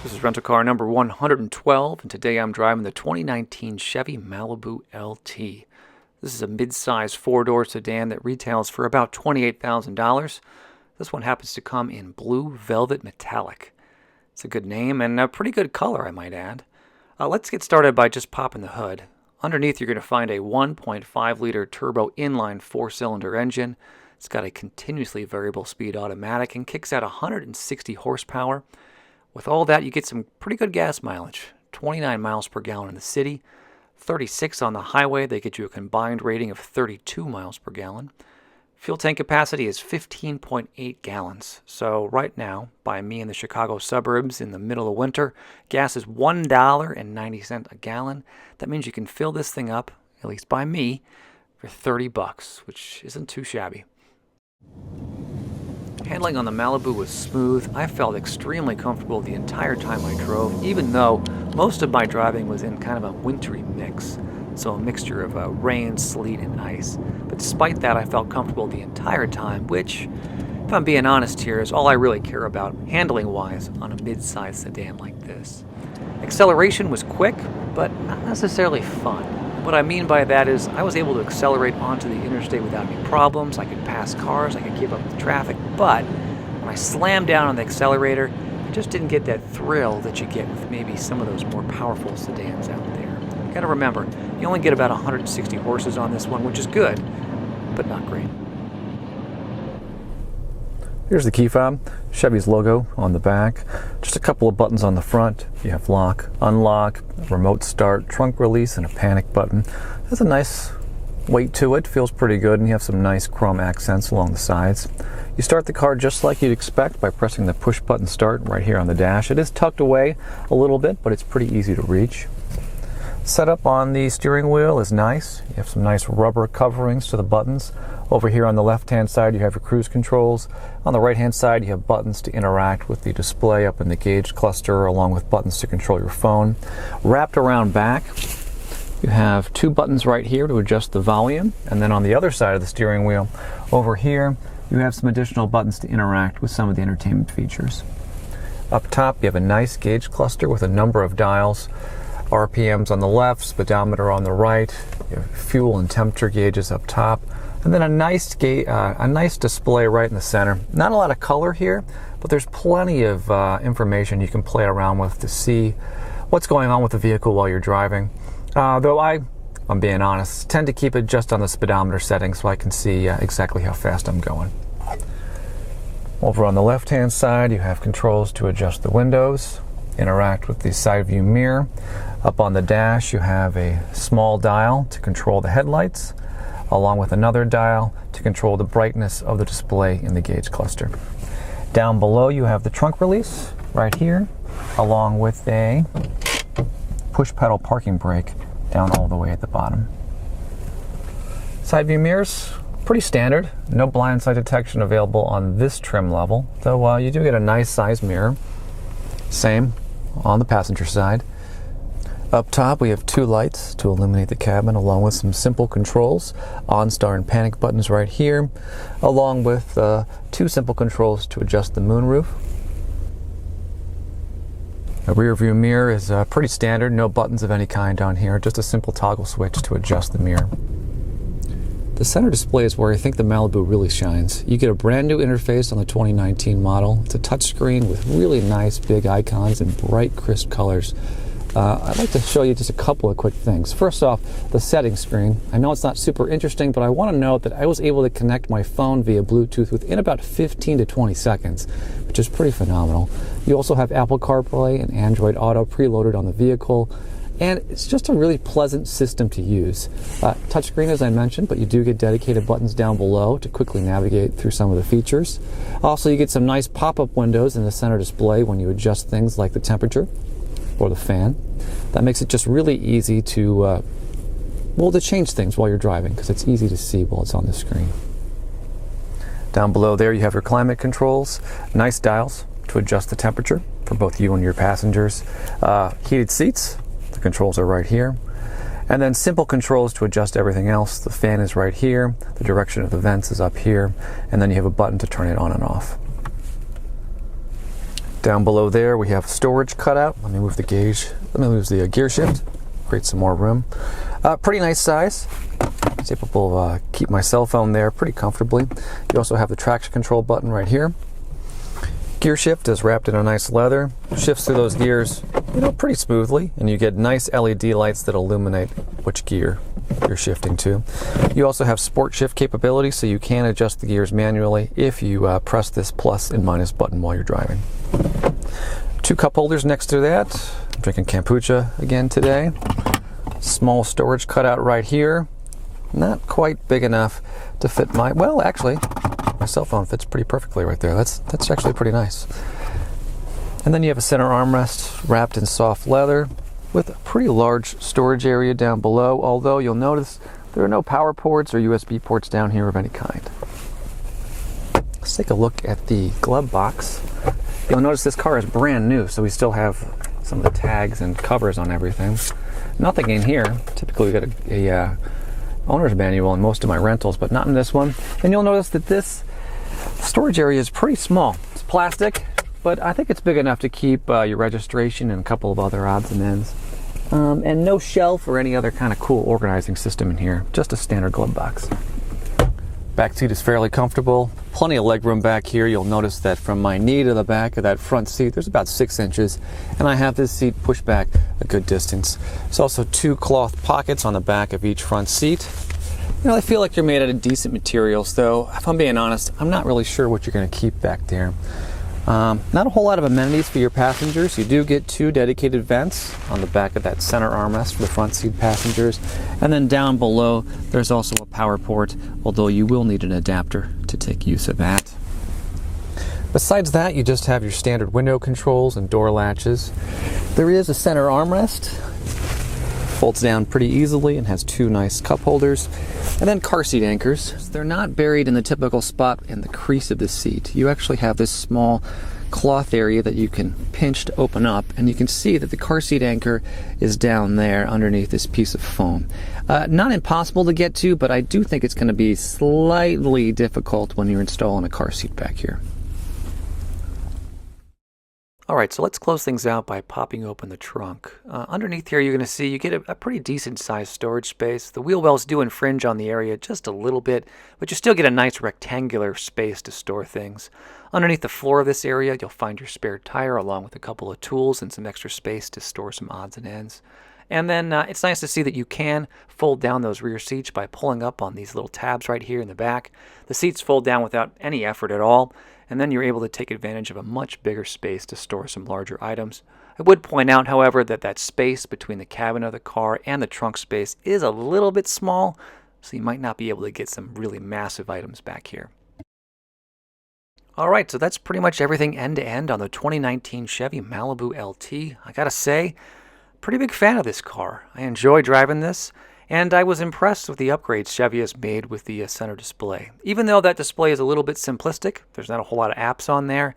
This is rental car number 112, and today I'm driving the 2019 Chevy Malibu LT. This is a mid-size four-door sedan that retails for about $28,000. This one happens to come in blue velvet metallic. It's a good name and a pretty good color, I might add. Let's get started by just popping the hood. Underneath, you're going to find a 1.5-liter turbo inline four-cylinder engine. It's got a continuously variable speed automatic and kicks out 160 horsepower. With all that, you get some pretty good gas mileage. 29 miles per gallon in the city, 36 on the highway. They get you a combined rating of 32 miles per gallon. Fuel tank capacity is 15.8 gallons. So right now, by me in the Chicago suburbs in the middle of winter, gas is $1.90 a gallon. That means you can fill this thing up, at least by me, for $30, which isn't too shabby. Handling on the Malibu was smooth. I felt extremely comfortable the entire time I drove, even though most of my driving was in kind of a wintry mix. So a mixture of rain, sleet, and ice. But despite that, I felt comfortable the entire time, which, if I'm being honest here, is all I really care about handling-wise on a mid-size sedan like this. Acceleration was quick, but not necessarily fun. What I mean by that is I was able to accelerate onto the interstate without any problems. I could pass cars, I could keep up with traffic, but when I slammed down on the accelerator, I just didn't get that thrill that you get with maybe some of those more powerful sedans out there. You gotta remember, you only get about 160 horses on this one, which is good, but not great. Here's the key fob, Chevy's logo on the back, just a couple of buttons on the front. You have lock, unlock, remote start, trunk release, and a panic button. Has a nice weight to it, feels pretty good, and you have some nice chrome accents along the sides. You start the car just like you'd expect by pressing the push button start right here on the dash. It is tucked away a little bit, but it's pretty easy to reach. Setup on the steering wheel is nice. You have some nice rubber coverings to the buttons. Over here on the left-hand side, you have your cruise controls. On the right-hand side, you have buttons to interact with the display up in the gauge cluster, along with buttons to control your phone. Wrapped around back, you have two buttons right here to adjust the volume. And then on the other side of the steering wheel, over here, you have some additional buttons to interact with some of the entertainment features. Up top, you have a nice gauge cluster with a number of dials. RPMs on the left, speedometer on the right, you have fuel and temperature gauges up top, and then a nice display right in the center. Not a lot of color here, but there's plenty of information you can play around with to see what's going on with the vehicle while you're driving. Though I'm being honest, tend to keep it just on the speedometer setting so I can see exactly how fast I'm going. Over on the left-hand side, you have controls to adjust the windows, interact with the side view mirror. Up on the dash, you have a small dial to control the headlights, along with another dial to control the brightness of the display in the gauge cluster. Down below, you have the trunk release right here, along with a push pedal parking brake down all the way at the bottom. Side view mirrors, pretty standard. No blind side detection available on this trim level, though you do get a nice size mirror. Same on the passenger side. Up top, we have two lights to illuminate the cabin, along with some simple controls, OnStar and panic buttons right here, along with two simple controls to adjust the moonroof. A rear view mirror is pretty standard, no buttons of any kind down here, just a simple toggle switch to adjust the mirror. The center display is where I think the Malibu really shines. You get a brand new interface on the 2019 model. It's a touchscreen with really nice big icons and bright, crisp colors. I'd like to show you just a couple of quick things. First off, the settings screen. I know it's not super interesting, but I want to note that I was able to connect my phone via Bluetooth within about 15 to 20 seconds, which is pretty phenomenal. You also have Apple CarPlay and Android Auto preloaded on the vehicle, and it's just a really pleasant system to use. Touchscreen, as I mentioned, but you do get dedicated buttons down below to quickly navigate through some of the features. Also, you get some nice pop-up windows in the center display when you adjust things like the temperature or the fan. That makes it just really easy to change things while you're driving, because it's easy to see while it's on the screen. Down below there, you have your climate controls, nice dials to adjust the temperature for both you and your passengers. Heated seats, the controls are right here. And then simple controls to adjust everything else. The fan is right here, the direction of the vents is up here, and then you have a button to turn it on and off. Down below there we have storage cutout. Let me move the gauge. Let me move the gear shift. Create some more room. Pretty nice size. It's able to keep my cell phone there pretty comfortably. You also have the traction control button right here. Gear shift is wrapped in a nice leather. Shifts through those gears, pretty smoothly, and you get nice LED lights that illuminate which gear you're shifting to. You also have sport shift capability, so you can adjust the gears manually if you press this plus and minus button while you're driving. 2 cup holders next to that. I'm drinking kombucha again today. Small storage cutout right here. Not quite big enough to fit my, well, actually, my cell phone fits pretty perfectly right there. That's actually pretty nice. And then you have a center armrest wrapped in soft leather with a pretty large storage area down below, although you'll notice there are no power ports or USB ports down here of any kind. Let's take a look at the glove box. You'll notice this car is brand new, so we still have some of the tags and covers on everything. Nothing in here. Typically we get a owner's manual in most of my rentals, but not in this one. And you'll notice that this storage area is pretty small. It's plastic, but I think it's big enough to keep your registration and a couple of other odds and ends. And no shelf or any other kind of cool organizing system in here. Just a standard glove box. Back seat is fairly comfortable. Plenty of leg room back here. You'll notice that from my knee to the back of that front seat, there's about 6 inches. And I have this seat pushed back a good distance. There's also 2 cloth pockets on the back of each front seat. They feel like they're made out of decent materials, though if I'm being honest, I'm not really sure what you're going to keep back there. Not a whole lot of amenities for your passengers. You do get 2 dedicated vents on the back of that center armrest for the front seat passengers. And then down below, there's also a power port, although you will need an adapter to take use of that. Besides that, you just have your standard window controls and door latches. There is a center armrest. Folds down pretty easily and has 2 nice cup holders. And then car seat anchors. They're not buried in the typical spot in the crease of the seat. You actually have this small cloth area that you can pinch to open up, and you can see that the car seat anchor is down there underneath this piece of foam. Not impossible to get to, but I do think it's going to be slightly difficult when you're installing a car seat back here. Alright, so let's close things out by popping open the trunk. Underneath here you're going to see you get a pretty decent sized storage space. The wheel wells do infringe on the area just a little bit, but you still get a nice rectangular space to store things. Underneath the floor of this area you'll find your spare tire along with a couple of tools and some extra space to store some odds and ends. And then it's nice to see that you can fold down those rear seats by pulling up on these little tabs right here in the back. The seats fold down without any effort at all, and then you're able to take advantage of a much bigger space to store some larger items. I would point out, however, that that space between the cabin of the car and the trunk space is a little bit small, so you might not be able to get some really massive items back here. Alright, so that's pretty much everything end to end on the 2019 Chevy Malibu LT. I gotta say, pretty big fan of this car. I enjoy driving this, and I was impressed with the upgrades Chevy has made with the center display. Even though that display is a little bit simplistic, there's not a whole lot of apps on there,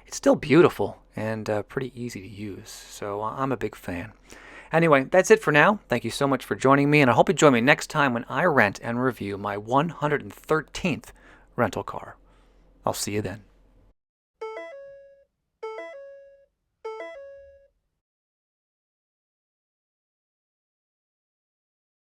it's still beautiful and pretty easy to use, so I'm a big fan. Anyway, that's it for now. Thank you so much for joining me, and I hope you join me next time when I rent and review my 113th rental car. I'll see you then.